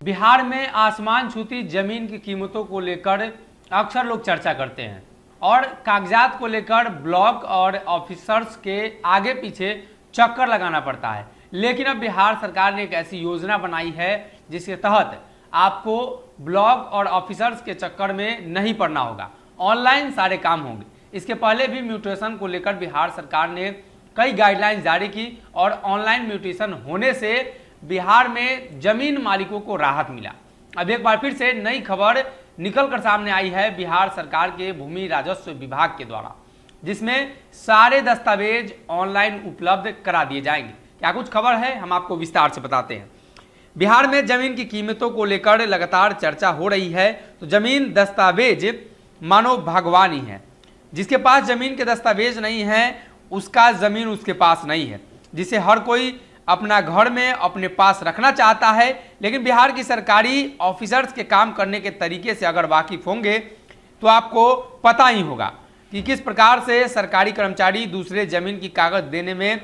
बिहार में आसमान छूती जमीन की कीमतों को लेकर अक्सर लोग चर्चा करते हैं और कागजात को लेकर ब्लॉक और ऑफिसर्स के आगे पीछे चक्कर लगाना पड़ता है। लेकिन अब बिहार सरकार ने एक ऐसी योजना बनाई है जिसके तहत आपको ब्लॉक और ऑफिसर्स के चक्कर में नहीं पड़ना होगा, ऑनलाइन सारे काम होंगे। इसके पहले भी म्यूटेशन को लेकर बिहार सरकार ने कई गाइडलाइंस जारी की और ऑनलाइन म्यूटेशन होने से बिहार में जमीन मालिकों को राहत मिला। अब एक बार फिर से नई खबर निकलकर सामने आई है बिहार सरकार के भूमि राजस्व विभाग के द्वारा, जिसमें सारे दस्तावेज ऑनलाइन उपलब्ध करा दिए जाएंगे। क्या कुछ खबर है, हम आपको विस्तार से बताते हैं। बिहार में जमीन की कीमतों को लेकर लगातार चर्चा हो रही है। तो जमीन दस्तावेज मानो भगवान ही है, जिसके पास जमीन के दस्तावेज नहीं है उसका जमीन उसके पास नहीं है, जिसे हर कोई अपना घर में अपने पास रखना चाहता है। लेकिन बिहार की सरकारी ऑफिसर्स के काम करने के तरीके से अगर वाकिफ होंगे तो आपको पता ही होगा कि किस प्रकार से सरकारी कर्मचारी दूसरे जमीन की कागज देने में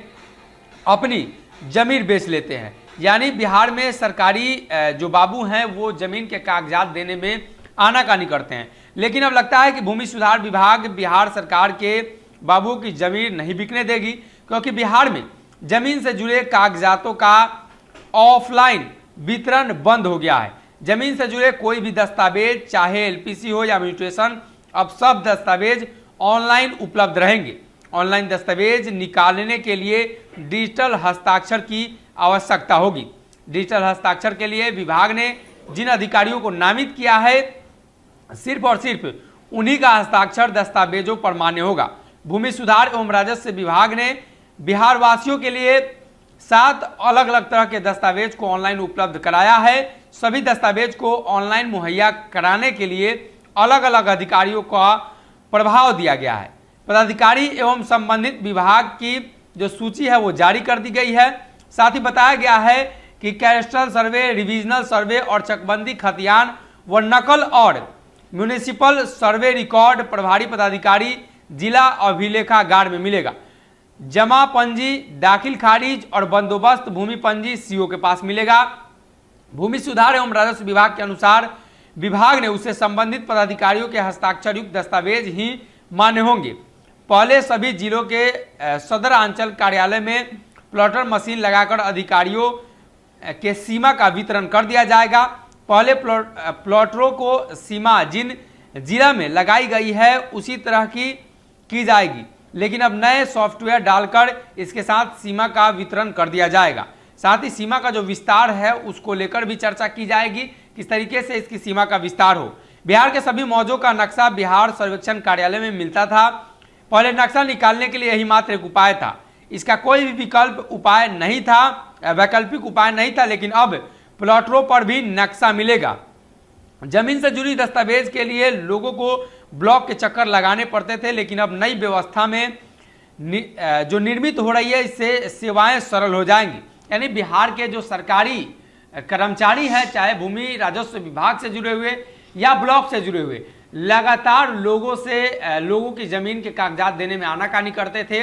अपनी जमीन बेच लेते हैं। यानी बिहार में सरकारी जो बाबू हैं वो जमीन के कागजात देने में आनाकानी करते हैं। लेकिन अब लगता है कि भूमि सुधार विभाग बिहार सरकार के बाबुओं की जमीन नहीं बिकने देगी, क्योंकि बिहार में जमीन से जुड़े कागजातों का ऑफलाइन वितरण बंद हो गया है। जमीन से जुड़े कोई भी दस्तावेज, चाहे एलपीसी हो या म्यूटेशन, अब सब दस्तावेज ऑनलाइन उपलब्ध रहेंगे। ऑनलाइन दस्तावेज निकालने के लिए डिजिटल हस्ताक्षर की आवश्यकता होगी। डिजिटल हस्ताक्षर के लिए विभाग ने जिन अधिकारियों को नामित किया है, सिर्फ और सिर्फ उन्हीं का हस्ताक्षर दस्तावेजों पर मान्य होगा। भूमि सुधार एवं राजस्व विभाग ने बिहार वासियों के लिए 7 अलग अलग तरह के दस्तावेज को ऑनलाइन उपलब्ध कराया है। सभी दस्तावेज को ऑनलाइन मुहैया कराने के लिए अलग अलग अधिकारियों का प्रभाव दिया गया है। पदाधिकारी एवं संबंधित विभाग की जो सूची है वो जारी कर दी गई है। साथ ही बताया गया है कि कैडस्ट्रल सर्वे, रिविजनल सर्वे और चकबंदी खतियान व नकल और म्यूनिसिपल सर्वे रिकॉर्ड प्रभारी पदाधिकारी जिला अभिलेखागार में मिलेगा। जमा पंजी, दाखिल खारिज और बंदोबस्त भूमि पंजी सीओ के पास मिलेगा। भूमि सुधार एवं राजस्व विभाग के अनुसार विभाग ने उससे संबंधित पदाधिकारियों के हस्ताक्षर युक्त दस्तावेज ही मान्य होंगे। पहले सभी जिलों के सदर अंचल कार्यालय में प्लॉटर मशीन लगाकर अधिकारियों के सीमा का वितरण कर दिया जाएगा। पहले प्लॉटरों को सीमा जिन जिला में लगाई गई है उसी तरह की जाएगी, लेकिन अब नए सॉफ्टवेयर डालकर इसके साथ सीमा का वितरण कर दिया जाएगा। साथ ही सीमा का जो विस्तार है उसको लेकर भी चर्चा की जाएगी, किस तरीके से इसकी सीमा का विस्तार हो। बिहार के सभी मौजों का नक्शा बिहार सर्वेक्षण कार्यालय में मिलता था। पहले नक्शा निकालने के लिए यही मात्र एक उपाय था, इसका कोई भी वैकल्पिक उपाय नहीं था। लेकिन अब प्लॉटरों पर भी नक्शा मिलेगा। जमीन से जुड़ी दस्तावेज के लिए लोगों को ब्लॉक के चक्कर लगाने पड़ते थे, लेकिन अब नई व्यवस्था में जो निर्मित हो रही है इससे सेवाएं सरल हो जाएंगी। यानी बिहार के जो सरकारी कर्मचारी हैं, चाहे भूमि राजस्व विभाग से जुड़े हुए या ब्लॉक से जुड़े हुए, लगातार लोगों की जमीन के कागजात देने में आनाकानी करते थे।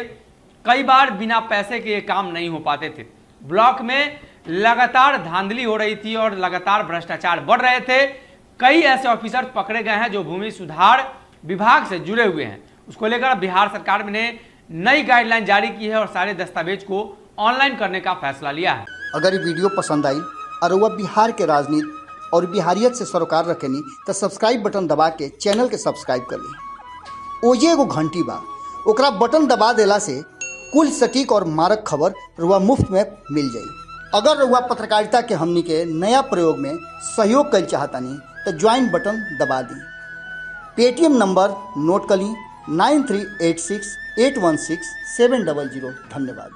कई बार बिना पैसे के ये काम नहीं हो पाते थे। ब्लॉक में लगातार धांधली हो रही थी और लगातार भ्रष्टाचार बढ़ रहे थे। कई ऐसे ऑफिसर पकड़े गए हैं जो भूमि सुधार विभाग से जुड़े हुए हैं। उसको लेकर बिहार सरकार ने नई गाइडलाइन जारी की है और सारे दस्तावेज को ऑनलाइन करने का फैसला लिया है। अगर ये वीडियो पसंद आई और वह बिहार के राजनीति और बिहारियत से सरोकार रखेनी तो सब्सक्राइब बटन दबा के चैनल के सब्सक्राइब कर ली। ओजे एगो घंटी बा, ओकरा बटन दबा देला से कुल सटीक और मारक खबर रुआ मुफ्त में मिल जाई। अगर रुआ पत्रकारिता के हमनी के नया प्रयोग में सहयोग कर चाहतनी तो ज्वाइन बटन दबा दी। पेटीएम नंबर नोट कर ली 9386816700। धन्यवाद।